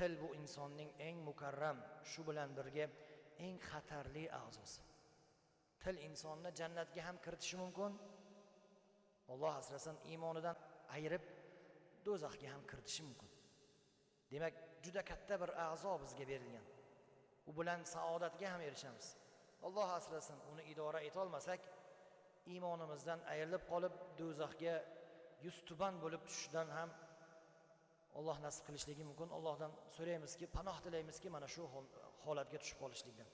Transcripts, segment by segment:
til bu insonning eng mukarram, shu bilan birga eng xatarli a'zosi. Til insonni jannatga ham kiritishi mumkin. Alloh asrasin, iymonidan ayirib do'zaxga ham kiritishi mumkin. Demak, juda katta bir a'zo bizga berilgan. U bilan saodatga ham erishamiz. Alloh asrasin, uni idora eta olmasak, iymonimizdan ayrilib qolib do'zaxga yuztuban bo'lib tushishdan ham Alloh nasib qilishligi mumkin. Allohdan so'raymizki, panoh tilaymizki, mana shu holatga tushib qolishlikdan.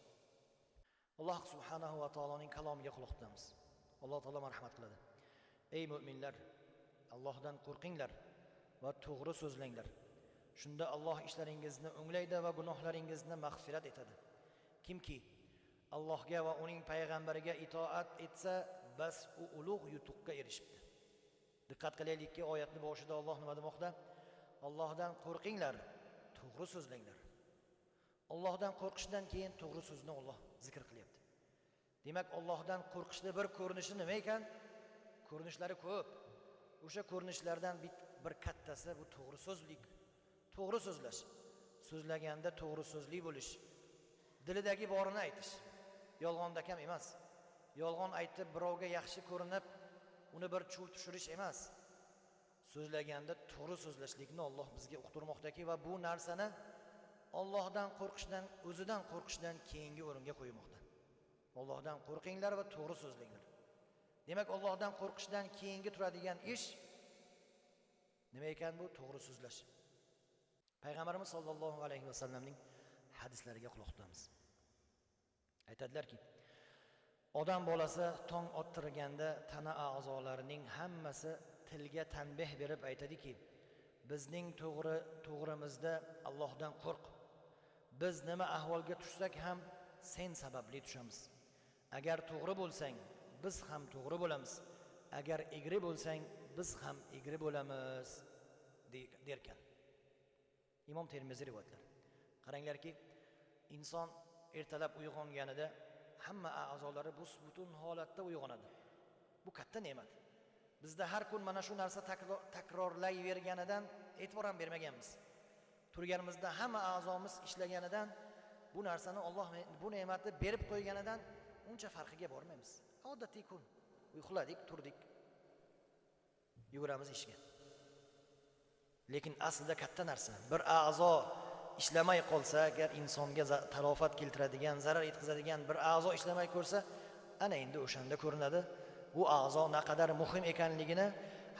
Alloh subhanahu va taoloning kalomiga quloq tutamiz. Alloh taolo marhamat qiladi. Ey mu'minlar, Allohdan qo'rqinglar va to'g'ri so'zlanglar. Shunda Alloh ishlaringizni o'nglaydi va gunohlaringizni mag'firat etadi. Kimki Allohga va uning payg'ambariga itoat etsa, bas u ulug' yutuqqa erishibdi. Diqqat qilaylikki, oyatning boshida Alloh nima demoqda? Allohdan qo'rqinglar, to'g'ri so'zlanglar. Allohdan qo'rqishdan keyin to'g'ri so'zni Alloh zikr qilyapti. Demak, Allohdan qo'rqishning bir ko'rinishi nima ekan? Ko'rinishlari ko'p. O'sha ko'rinishlardan bir kattasi bu to'g'ri so'zlik. To'g'ri so'zlash. So'zlaganda to'g'ri so'zli bo'lish. Dilidagi borini aytish. Yolg'onda kam emas. Yolg'on aytib birovga yaxshi ko'rinib, uni bir chuv tushirish emas. So'zlaganda to'g'ri so'zlashlikni Alloh bizga uqtirmoqdaki va bu narsani Allohdan qo'rqishdan, o'zidan qo'rqishdan keyingi o'ringa qo'ymoqda. Allohdan qo'rqinglar va to'g'ri so'zlanglar. Demak, Allohdan qo'rqishdan keyingi turadigan ish nima ekan bu? To'g'ri so'zlash. Payg'ambarimiz sollallohu alayhi vasallamning hadislariga quloq tutamiz. Aytadilarki, odam bolasi tong ottirganda tana a'zolarining hammasi tilga tanbeh berib aytadiki, bizning to'g'rimizda Allohdan qo'rq. Biz nima ahvolga tushsak ham sen sababli tushamiz. Agar to'g'ri bo'lsang, biz ham to'g'ri bo'lamiz. Agar egri bo'lsang, biz ham egri bo'lamiz derkan. Imom Termiziy rivoyatlari. Qaranglarki, inson ertalab uyg'onganida hamma a'zolari butun holatda uyg'onadi. Bu katta ne'mat. Bizda har kun mana shu narsa takrorlayverganidan e'tibor ham bermaganmiz. Turganimizda hamma a'zomiz ishlaganidan bu narsani Alloh bu ne'matni berib qo'yganidan uncha farqiga bormaymiz. Odatiy kun. Uxladik, turdik. Yuguramiz ishga. Lekin aslida katta narsa. Bir a'zo ishlamay qolsa, agar insonga talofat keltiradigan, zarar yetkazadigan bir a'zo ishlamay ko'rsa, ana endi o'shanda ko'rinadi. Bu a'zo naqadar muhim ekanligini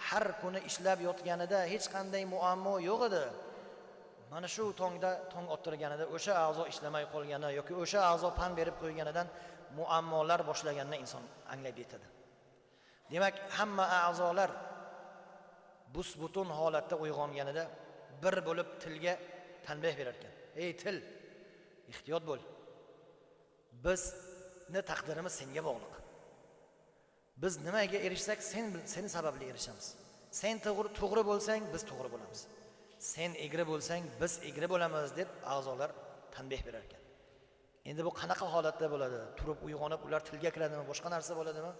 har kuni ishlab yotganida hech qanday muammo yo'q edi. Mana shu tong ottirganida o'sha a'zo ishlamay qolgani yoki o'sha a'zo pan berib qo'yganidan muammolar boshlaganini inson anglab yetadi. Demak, hamma a'zolar butun holatda uyg'onganida bir bo'lib tilga tanbeh berar ekan. Ey til, ehtiyot bo'l. Bizni taqdirimiz senga bog'liq. Biz nimaga erishsak, seni sababli erishamiz. Sen to'g'ri bo'lsang, biz to'g'ri bo'lamiz. Sen egri bo'lsang, biz egri bo'lamiz deb a'zolar tanbeh berar ekan. Endi bu qanaqa holatda bo'ladi? Turib uyg'onib ular tilga kiradimi, boshqa narsa bo'ladimi?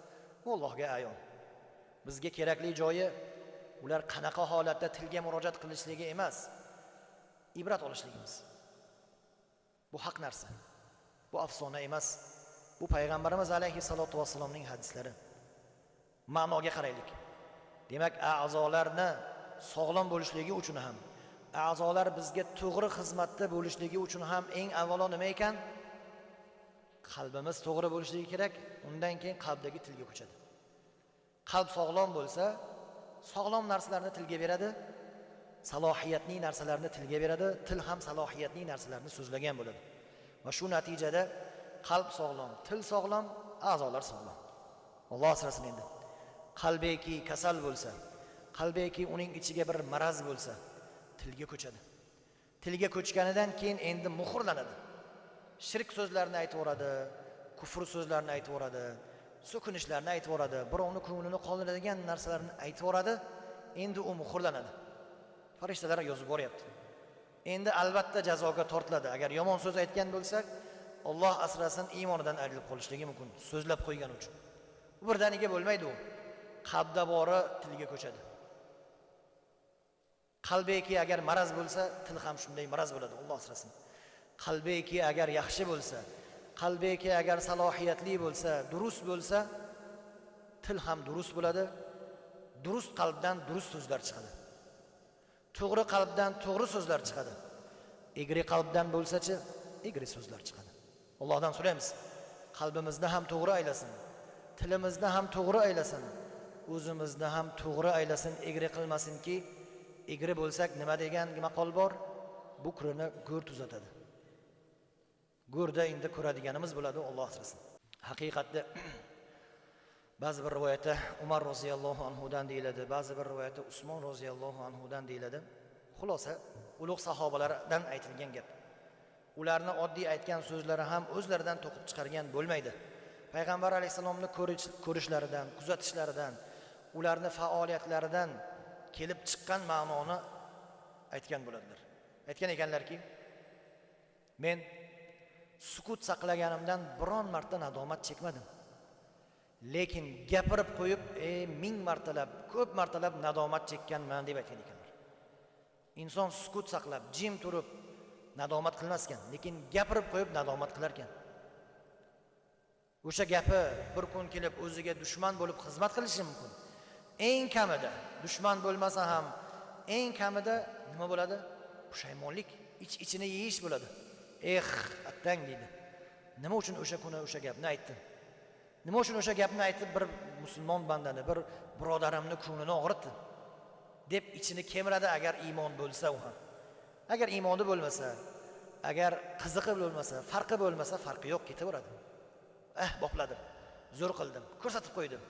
Bu Allohga ayon. Bizga kerakli joyi ular qanaqa holatda tilga murojaat qilishligi emas, ibrat olishligimiz. Bu haq narsa. Bu afsona emas. Bu payg'ambarimiz alayhisolatu vasallamning hadislari. Ma'noga qaraylik. Demak, a'zolarni sog'lom bo'lishligi uchun ham, a'zolar bizga to'g'ri xizmatda bo'lishligi uchun ham eng avvalo nima ekan? Qalbimiz to'g'ri bo'lishligi kerak, undan keyin qalbdagi tilga ko'chadi. Qalb sog'lom bo'lsa, sog'lom narsalarni tilga beradi, salohiyatli narsalarni tilga beradi, til ham salohiyatli narsalarni so'zlagan bo'ladi. Va shu natijada qalb sog'lom, til sog'lom, a'zolar sog'lom. Alloh asrasin endi. Qalbeki kasal bo'lsa, qalbeki uning ichiga bir maraz bo'lsa, tilga ko'chadi. Tilga ko'chganidan keyin endi muhrlanadi. Shirk so'zlarini aytaveradi, kufr so'zlarini aytaveradi, so'kinishlarni aytaveradi, birovning ko'nglini qoldiradigan narsalarni aytaveradi. Endi u muhrlanadi. Farishtalar yozib boryapti. Endi albatta jazoga tortiladi. Agar yomon so'z aytgan bo'lsak, Alloh asrasin iymonidan ayrilib qolishligi mumkin, so'zlab qo'ygan uchun. Bu birdaniga bo'lmaydi u. Qalbda bori tilga ko'chadi. Qalbiki agar maraz bo'lsa, til ham shunday maraz bo'ladi, Alloh asrasin. Qalbiki agar yaxshi bo'lsa, qalbiki agar salohiyatli bo'lsa, durust bo'lsa, til ham durust bo'ladi. Durust qalbdan durust so'zlar chiqadi. To'g'ri qalbdan to'g'ri so'zlar chiqadi. Egri qalbdan bo'lsa-chi, egri so'zlar chiqadi. Allohdan so'raymiz, qalbimizni ham to'g'ri aylasin, tilimizni ham to'g'ri aylasin, o'zimizni ham to'g'ri aylasin, egri qilmasinki, egri bo'lsak nima degan maqol bor? Bukrini go'r tuzatadi. Go'rda endi ko'radiganimiz bo'ladi, Alloh asrasin. Haqiqatda ba'zi bir rivoyatda Umar roziyallohu anhudan deyiladi, ba'zi bir rivoyatda Usmon roziyallohu anhudan deyiladi. Xulosa, ulug' sahobalardan aytilgan gap. Ularni oddiy aytgan so'zlari ham o'zlaridan to'qib chiqargan bo'lmaydi. Payg'ambar alayhisalomni ko'rishlaridan, kuzatishlaridan, ularni faoliyatlaridan kelib chiqqan ma'noni aytgan bo'ladilar. Aytgan ekanlarki, men sukut saqlaganimdan biron marta nadomat chekmadim. Lekin gapirib qo'yib, ming martalab, ko'p martalab nadomat chekkanman deb aytgan ekanlar. Inson sukut saqlab, jim turib nadomat qilmas ekan, lekin gapirib qo'yib nadomat qilar ekan. O'sha gapi bir kun kelib o'ziga dushman bo'lib xizmat qilishi mumkin. Eng kamida dushman bo'lmasa ham eng kamida nima bo'ladi? Pushaymonlik, ichini yeyish bo'ladi. Attang deydi. Nima uchun o'sha kuni o'sha gapni aytdim? Nima uchun o'sha gapni aytib bir musulmon bandani, bir birodarimni ko'nglini og'ritdi deb ichini kemiradi agar iymon bo'lsa u ham. Agar iymoni bo'lmasa, agar qiziqi bo'lmasa, farqi yo'q, ketaveradi. Bopladim, zo'r qildim, ko'rsatib qo'ydim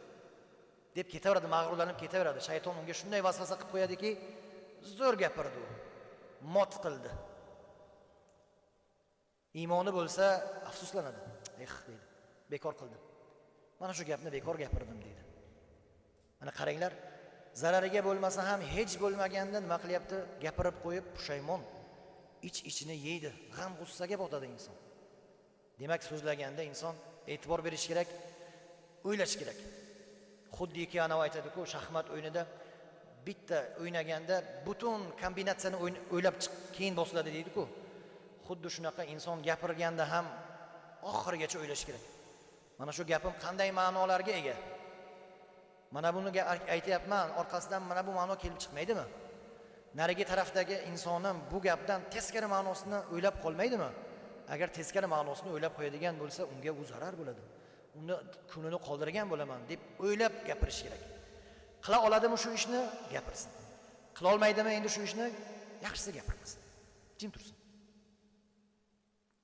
deb ketaveradi, mag'rurlanib ketaveradi. Shayton unga shunday vasvasa qilib qo'yadiki, zo'r gapirdi u, mot qildi. Iymoni bo'lsa afsuslanadi. Deydi, bekor qildim. Mana shu gapni bekor gapirdim deydi. Mana qaranglar, zarariga bo'lmasa ham hech bo'lmaganda nima qilyapti? Gapirib qo'yib pushaymon, ichini yeydi, g'am g'ussaga botadi inson. Demak, so'zlaganda inson e'tibor berish kerak, o'ylash kerak. Xuddiki ana aytadi-ku, shaxmat o'yinida bitta o'ynaganda butun kombinatsiyani o'ylab keyin bosiladi deydi-ku. Xuddi shunaqa inson gapirganda ham oxirigacha o'ylash kerak. Mana shu gapim qanday ma'nolarga ega? Mana buni aytayapman, orqasidan mana bu ma'no kelib chiqmaydimi? Narigi tarafdagi insonim bu gapdan teskari ma'nosini o'ylab qolmaydimi? Agar teskari ma'nosini o'ylab qo'yadigan bo'lsa, unga u zarar bo'ladi. Uni kunini qoldirgan bo'laman deb o'ylab gapirish kerak. Qila oladimi shu ishni? Gapirsin. Qila olmaydimi endi shu ishni? Yaxshisi gapirmasin. Jim tursin.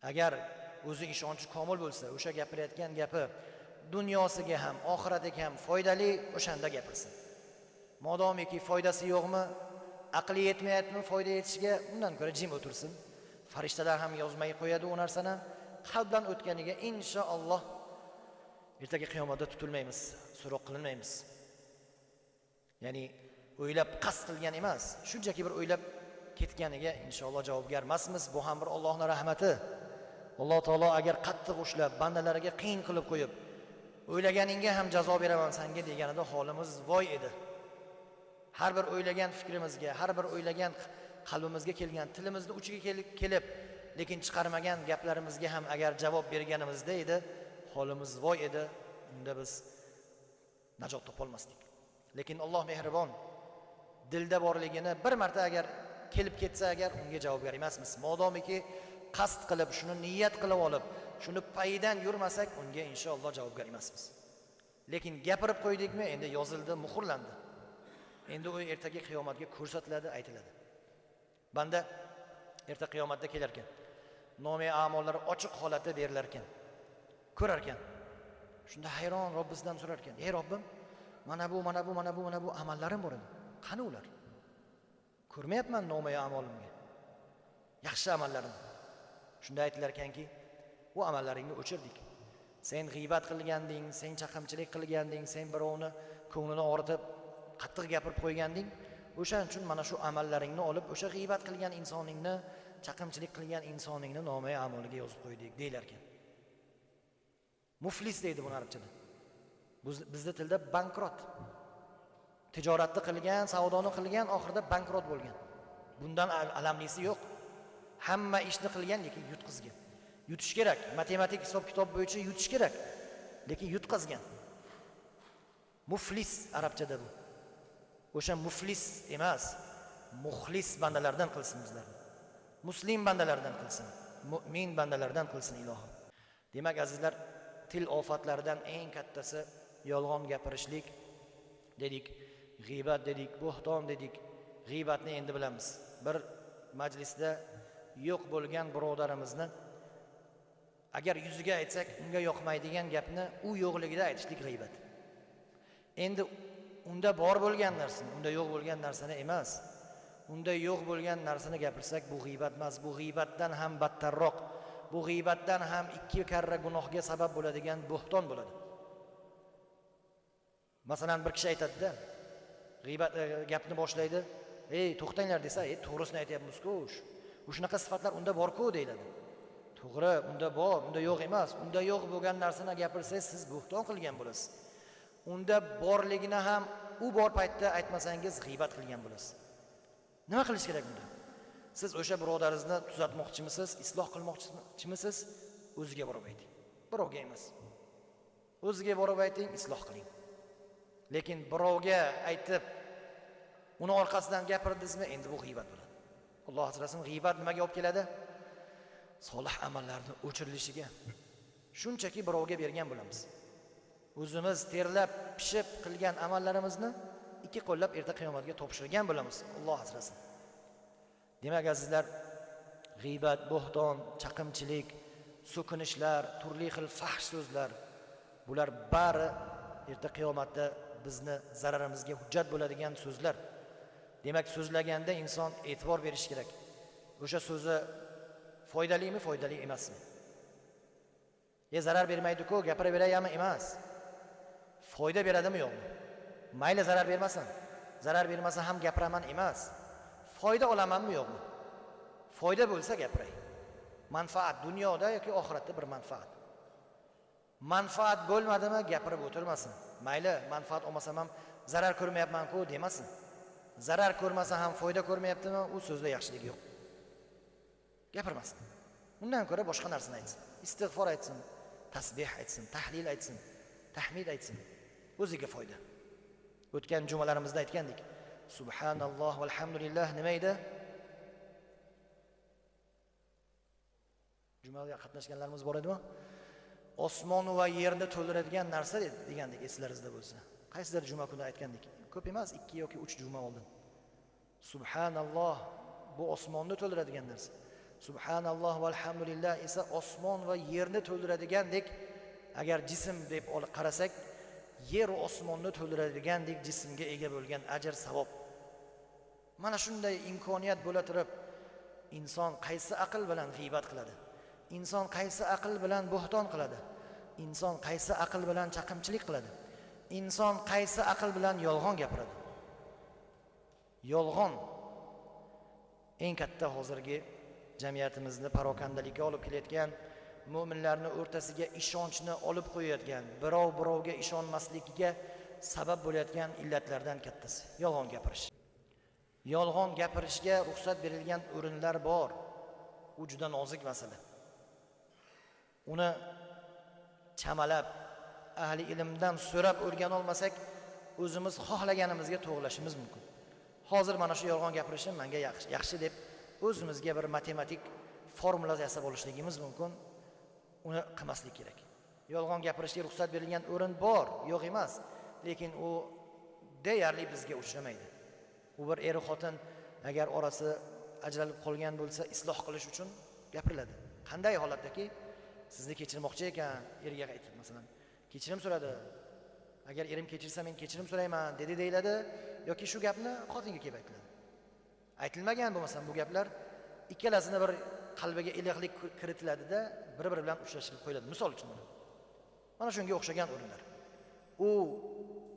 Agar o'zi ishonchi komil bo'lsa, o'sha gapirayotgan gapi dunyosiga ham, oxiratiga ham foydali, o'shanda gapirsin. Modomiki foydasi yo'qmi, aqli yetmayaptimi foyda yetishiga, undan ko'ra jim o'tirsin. Farishtalar ham yozmay qo'yadi u narsani. Qalbdan o'tganiga inshaalloh ertaga qiyomatda tutilmaymiz, so'roq qilinmaymiz. Ya'ni o'ylab qasd qilgan emas, shunchaki bir o'ylab ketganiga inshaalloh javobgar emasmiz. Bu ham bir Allohning rahmati. Alloh taolo agar qattiq ushlab, bandalariga qiyin qilib qo'yib, o'ylaganingga ham jazo beraman senga deganida holimiz voy edi. Har bir o'ylagan fikrimizga, har bir o'ylagan qalbimizga kelgan, tilimizni uchiga kelib, lekin chiqarmagan gaplarimizga ham agar javob berganimizda edi, holimiz voy edi. Unda biz najot topolmasdik. Lekin Alloh mehribon, dilda borligini bir marta agar kelib ketsa agar unga javobgar emasmiz. Modomiki qasd qilib, shuni niyat qilib olib, shuni payidan yurmasak, unga inshaalloh javobgar emasmiz. Lekin gapirib qo'ydikmi, endi yozildi, muhrlandi. Endi u ertaga qiyomatga ko'rsatiladi, aytiladi. Banda erta qiyomatda kelar ekan. Nomi amollari ochiq holatda berilar ekan. Ko'rar ekan. Shunda hayron Robbisidan so'rar ekan: "Ey Robbim, mana bu amallarim bor edi. Qani ular? Ko'rmayapman nomi amolimga. Yaxshi amallarim." Shunda aytilar ekanki, "Bu amallaringni o'chirdik. Sen g'iybat qilganding, sen chaqimchilik qilganding, sen birovni ko'nglini og'ritib, qattiq gapirib qo'yganding. O'shaning uchun mana shu amallaringni olib, o'sha g'iybat qilgan insoningni, chaqimchilik qilgan insoningni nomi amoliga yozib qo'ydik" deylar ekan. Muflis deydi buni arabchada. Bizda tilda bankrot. Tijoratni qilgan, savdoni qilgan, oxirida bankrot bo'lgan. Bundan alamlisi yo'q. Hamma ishni qilgan, lekin yutqizgan. Yutish kerak. Matematik hisob kitob bo'yicha yutish kerak, lekin yutqazgan. Muflis arabchada bu. O'sha muflis emas, muxlis bandalardan qilsin bizlarni. Muslim bandalardan qilsin, mu'min bandalardan qilsin ilohim. Demak azizlar, til ofatlaridan eng kattasi yolg'on gapirishlik dedik, g'iybat dedik, bo'hton dedik. G'iybatni endi bilamiz. Bir majlisda yo'q bo'lgan birodarimizni agar yuziga aytsak, unga yoqmaydigan gapni u yo'qligida aytishlik g'iybat. Endi unda bor bo'lgan narsani, unda yo'q bo'lgan narsani emas. Unda yo'q bo'lgan narsani gapirsak, bu g'iybat emas, bu g'iybatdan ham battarroq, bu g'iybatdan ham 2 karra gunohga sabab bo'ladigan bo'hton bo'ladi. Masalan, bir kishi aytadi-da, g'iybat gapni boshlaydi. "Ey, to'xtanglar" desa, to'g'risini aytayapmiz-ku. Shunaqa sifatlar unda bor-ku deyiladi. To'g'ri, unda bor, unda yo'q emas. Unda yo'q bo'lgan narsani gapirsangiz, siz bo'hton qilgan bo'lasiz. Unda borligini ham u bor paytda aytmasangiz, g'iybat qilgan bo'lasiz. Nima qilish kerak bunda? Siz o'sha birodaringizni tuzatmoqchimisiz, isloh qilmoqchimisiz? O'ziga borib ayting. Birovga emas. O'ziga borib ayting, isloh qiling. Lekin birovga aytib, uni orqasidan gapirdingizmi, endi bu g'iybat bo'ladi. Alloh asrasin, g'iybat nimaga olib keladi? Solih amallarni o'chirilishiga. Shunchaki birovga bergan bo'lamiz. O'zimiz terlab, pishib qilgan amallarimizni 2 qo'llab erta qiyomatga topshirgan bo'lamiz. Alloh asrasin. Demak azizlar, g'iybat, bo'hton, chaqimchilik, so'kinishlar, turli xil fahsh so'zlar, bular bari erta qiyomatda bizni zararimizga hujjat bo'ladigan so'zlar. Demak, so'zlaganda inson e'tibor berish kerak. O'sha so'zi foydalimi, foydali emasmi? Zarar bermaydi-ku, gapiraveraymi emas. Foyda beradimi yo'qmi? Mayli zarar bermasin. Zarar bermasa ham gapiraman emas. Foyda olamanmi yo'qmi? Foyda bo'lsa gapiray. Manfaat dunyoda yoki oxiratda bir manfaat. Manfaat bo'lmadimi, gapirib o'tirmasin. Mayli manfaat olmasam ham zarar ko'rmayapman-ku demasin. Zarar ko'rmasa ham foyda ko'rmayaptimi, u so'zda yaxshilik yo'q. Gapirmasin. Undan ko'ra boshqa narsani aytsin. Istig'for aytsin, tasbih aytsin, tahlil aytsin, tahmid aytsin. O'ziga foyda. O'tgan jumalarimizda aytgandik. Subhanalloh valhamdulillah nima edi? Jumaga qatnashganlarimiz bor edimi? Osmon va yerni to'ldiradigan narsa degandik, eslaringizda bo'lsa. Qaysidir juma kuni aytgandik. Ko'p emas, 2 yoki 3 juma oldin. Subhanalloh bu osmonni to'ldiradigan narsa. Subhanalloh valhamdulillah esa osmon va yerni to'ldiradigandek, agar jism deb qarasak, yer va osmonni to'ldiradigandek jismga ega bo'lgan ajr, savob. Mana shunday imkoniyat bo'la turib, inson qaysi aql bilan g'iybat qiladi? Inson qaysi aql bilan bo'hton qiladi? Inson qaysi aql bilan chaqimchilik qiladi? Inson qaysi aql bilan yolg'on gapiradi? Yolg'on eng katta hozirgi jamiyatimizni parokandalikka olib kelayotgan, mu'minlarning o'rtasiga ishonchni olib qo'yayotgan, birovga ishonmasligiga sabab bo'layotgan illatlardan kattasi yolg'on gapirish. Yolg'on gapirishga ruxsat berilgan o'rinlar bor. U juda nozik masala. Uni chamalab, ahli ilmdan so'rab o'rgana olmasak, o'zimiz xohlaganimizga to'g'rilashimiz mumkin. Hozir mana shu yolg'on gapirishim menga yaxshi deb o'zimizga bir matematik formula yasab olishligimiz mumkin. Uni qilmaslik kerak. Yolg'on gapirishga ruxsat berilgan o'rin bor, yo'q emas, lekin u deyarli bizga uchramaydi. U bir er xotin agar orasi ajralib qolgan bo'lsa, isloh qilish uchun gapiriladi. Qanday holatdaki sizni kechirmoqchi ekan, erga aytib masalan, kechirim so'radi. Agar erim kechirsa men kechirim so'rayman dedi deyiladi yoki shu gapni xotinga kelib aytiladi. Aytilmagan bo'lmasa bu gaplar ikkalasini bir qalbiga iliqlik kiritiladi-da, bir-biri bilan uchrashib qo'yiladi. Misol uchun mana shunga o'xshagan o'rinlar. U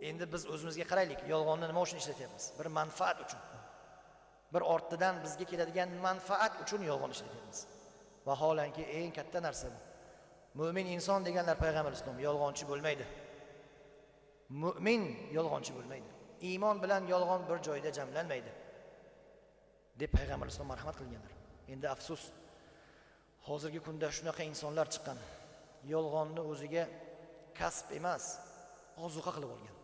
endi biz o'zimizga qaraylik, yolg'onni nima uchun ishlatyapmiz? Bir manfaat uchun. Bir ortidan bizga keladigan manfaat uchun yolg'on ishlatyapmiz. Vaholanki eng katta narsa bu. Mu'min inson deganlar payg'ambar islom yolg'onchi bo'lmaydi. Mu'min yolg'onchi bo'lmaydi. Iymon bilan yolg'on bir joyda jamlanmaydi. deb payg'ambar alayhisalom marhamat qilganlar. Endi afsus, hozirgi kunda shunaqa insonlar chiqqan. Yolg'onni o'ziga kasb emas, ozuqa qilib olgan.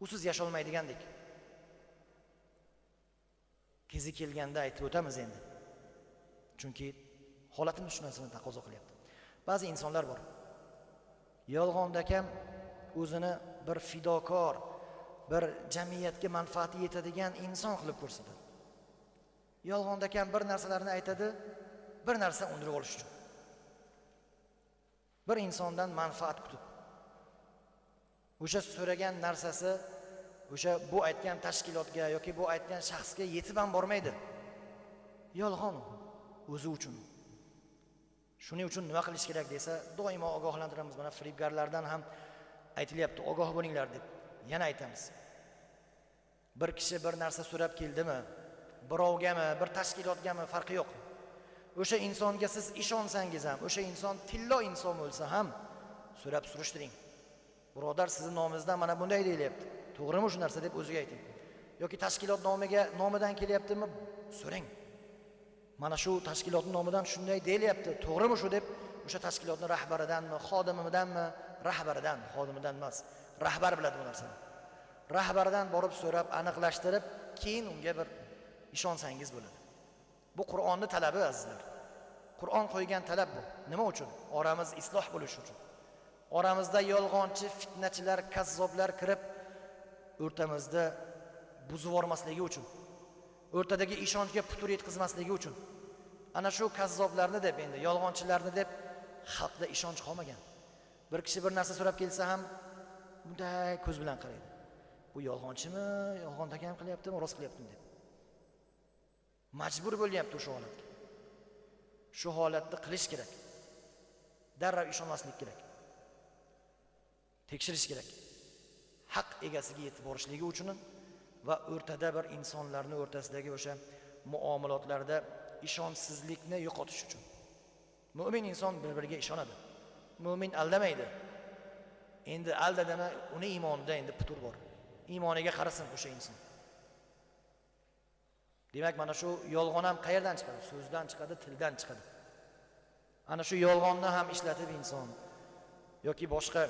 Usiz yasha olmaydigandek. Kezi kelganda aytib o'tamiz endi. Chunki holatimiz shu narsani taqozo qilyapti. Ba'zi insonlar bor. Yolg'onda ham o'zini bir fidokor, bir jamiyatga manfaati yetadigan inson qilib ko'rsatadi. Yolg'onda ham bir narsalarni aytadi, bir narsa undirib olish uchun. Bir insondan manfaat kutib. O'sha so'ragan narsasi o'sha bu aytgan tashkilotga yoki bu aytgan shaxsga yetib ham bormaydi. Yolg'on o'zi uchun. Shuning uchun nima qilish kerak desa, doimo ogohlantiramiz. Mana firibgarlardan ham aytilyapti, ogoh bo'linglar deb. Yana aytamiz. Bir kishi bir narsa so'rab keldimi, birovgami, bir tashkilotgami farqi yo'q. O'sha insonga siz ishonsangiz ham, o'sha inson tillo inson bo'lsa ham so'rab surishtiring. Birodar, sizning nomingizdan mana bunday deyilyapti. To'g'rimi shu narsa deb o'ziga ayting. Yoki tashkilot nomidan kelyaptimi? So'rang. Mana shu tashkilotning nomidan shunday deyilyapti. To'g'rimi shu deb o'sha tashkilotning rahbaridanmi, xodimidanmi, xodimidan emas. Rahbar biladi bu narsani. Rahbaridan borib so'rab, aniqlashtirib, keyin unga bir ishonsangiz bo'ladi. Bu Qur'onning talabi azizlar. Qur'on qo'ygan talab bu. Nima uchun? Oramiz isloh bo'lishi uchun. Oramizda yolg'onchi, fitnachilar, kazzoblar kirib o'rtamizda buzib yormasligi uchun. O'rtadagi ishonchga putur yetkazmasligi uchun. Ana shu kazzoblarni deb, endi yolg'onchilarni deb xalqda ishonch qolmagan. Bir kishi bir narsa so'rab kelsa ham bunday ko'z bilan qaraydi. Bu yolg'onchimi, yolg'on takam qilyaptimi, rost qilyaptimi deb. Majbur bo'lyapti o'sha holatga. Shu holatni qilish kerak. Darrov ishonmaslik kerak. Tekshirish kerak. Haq egasiga yetib borishligi uchun va o'rtada bir insonlarning o'rtasidagi o'sha muomalotlarda ishonchsizlikni yo'qotish uchun. Mu'min inson bir-biriga ishonadi. Mu'min aldamaydi. Endi aldadimi, uni iymonida endi putur bor. Iymoniga qarasin o'sha inson. Demak, mana shu yolg'on ham qayerdan chiqadi? So'zdan chiqadi, tildan chiqadi. Ana shu yolg'onni ham ishlatib inson yoki boshqa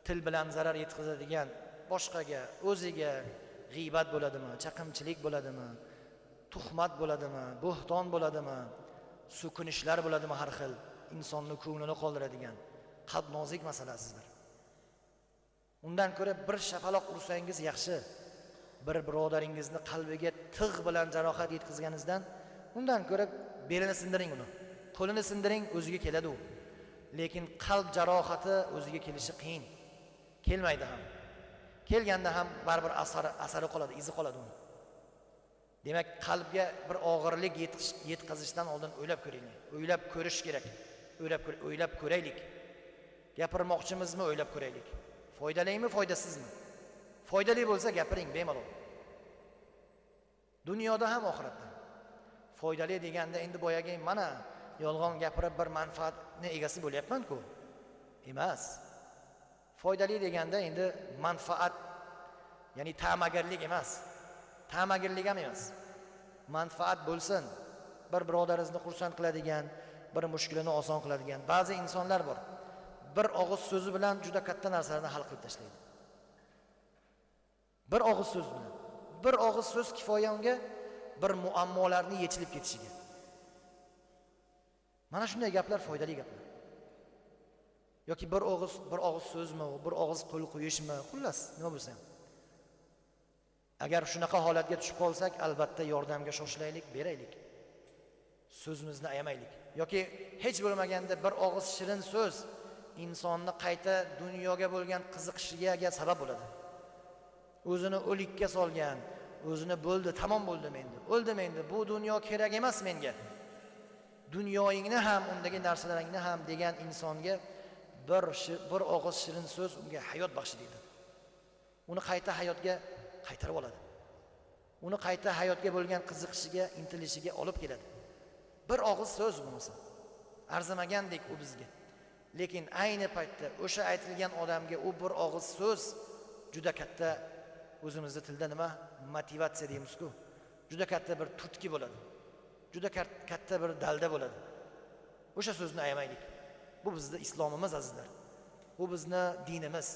til bilan zarar yetkazadigan boshqaga, o'ziga g'iybat bo'ladimi, chaqimchilik bo'ladimi, tuhmat bo'ladimi, bo'hton bo'ladimi, so'kinishlar bo'ladimi har xil, insonning ko'nglini qoldiradigan qalb nozik masalasizdir. Undan ko'ra bir shapaloq ursangiz yaxshi. Bir birodaringizni qalbiga tig' bilan jarohat yetkazganingizdan, undan ko'ra belini sindiring uni. Qo'lini sindiring, o'ziga keladi u. Lekin qalb jarohati o'ziga kelishi qiyin. Kelmaydi ham. Kelganda ham baribir asari qoladi, izi qoladi uni. Demak, qalbga bir og'irlik yetkazishdan oldin o'ylab ko'raylik. O'ylab ko'rish kerak. O'ylab ko'raylik. Gapirmoqchimizmi, o'ylab ko'raylik. Foydalimi, foydasizmi? Foydali bo'lsa gapiring bemalol. Dunyoda ham oxiratda. Foydali deganda endi boyaga mana yolg'on gapirib bir manfaatni egasi bo'lyapman-ku. Emas. Foydali deganda endi manfaat, ya'ni ta'magarlik emas. Ta'magarlik ham emas. Manfaat bo'lsin. Bir birodaringizni xursand qiladigan, bir mushkulini oson qiladigan ba'zi insonlar bor. Bir og'iz so'zi bilan juda katta narsalarni hal qilib tashlaydi. Bir og'iz so'z bilan. Bir og'iz so'z kifoya unga bir muammolarni yechilib ketishiga. Mana shunday gaplar foydali gaplar. Yoki bir og'iz so'zmi, bir og'iz qo'l qo'yishmi, xullas, nima bo'lsa ham. Agar shunaqa holatga tushib qolsak, albatta yordamga shoshilaylik, beraylik. So'zimizni ayamaylik. Yoki hech bo'lmaganda bir og'iz shirin so'z insonni qayta dunyoga bo'lgan qiziqishiga sabab bo'ladi. O'zini o'likka solgan, o'zini bo'ldi, tamom bo'ldim endi. O'ldim endi, bu dunyo kerak emas menga. Dunyoyingni ham, undagi narsalaringni ham degan insonga bir og'iz shirin so'z unga hayot baxshlaydi. Uni qayta hayotga qaytarib oladi. Uni qayta hayotga bo'lgan qiziqishiga, intilishiga olib keladi. Bir og'iz so'z bo'lmasa, arzimagandek u bizga. Lekin ayni paytda o'sha aytilgan odamga u bir og'iz so'z juda katta, o'zimizda tilda nima motivatsiya deymiz-ku. juda katta bir turtki bo'ladi, juda katta bir dalda bo'ladi. O'sha so'zni ayamaylik. Bu bizning islomimiz azizlar. Bu bizni dinimiz.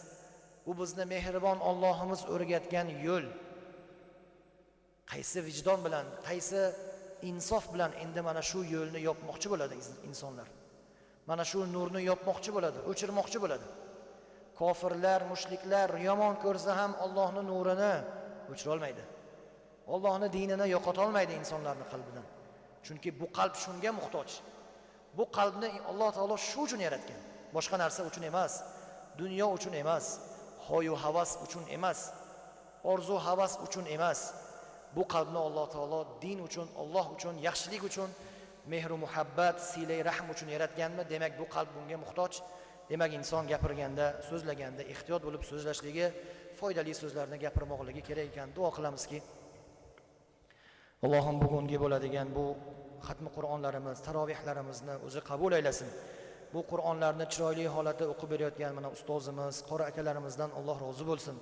Bu bizni mehribon Allohimiz o'rgatgan yo'l. Qaysi vijdon bilan, qaysi insof bilan endi mana shu yo'lni yopmoqchi bo'ladi insonlar. Mana shu nurni yopmoqchi bo'ladi, o'chirmoqchi bo'ladi. Kofirlar, mushriklar yomon ko'rsa ham Allohning nurini o'chira olmaydi. Allohning dinini yo'qota olmaydi insonlarning qalbidan. Chunki bu qalb shunga muhtoj. Bu qalbni Alloh taolo shu uchun yaratgan. Boshqa narsa uchun emas, dunyo uchun emas, hoyu havas uchun emas, orzu havas uchun emas. Bu qalbni Alloh taolo din uchun, Alloh uchun, yaxshilik uchun, mehr va muhabbat, silay rahm uchun yaratganmi? Demak, bu qalb bunga muhtoj. Demak, inson gapirganda, so'zlaganda ehtiyot bo'lib so'zlashligi, foydali so'zlarni gapirmoqligi kerak ekan. Duo qilamizki, Allohim bugungi bo'ladigan bu xatmi Qur'onlarimiz, tarovihlarimizni o'zi qabul aylasin. Bu Qur'onlarni chiroyli holatda o'qib berayotgan mana ustozimiz, qori akalarimizdan Alloh rozi bo'lsin.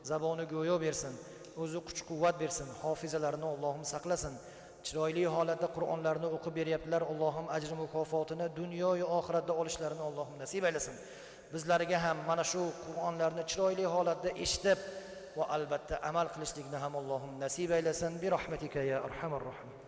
Zaboni go'yo bersin, o'zi kuch-quvvat bersin, hofizalarini Allohim saqlasin. Chiroyli holatda Qur'onlarni o'qib beryaptilar. Allohim ajr mukofotini dunyo va oxiratda olishlarini Allohim nasib aylasin. Bizlarga ham mana shu Qur'onlarni chiroyli holatda eshitib va albatta amal qilishlikni ham Allohim nasib aylasin. Bi rahmatika ya arhamar rohim.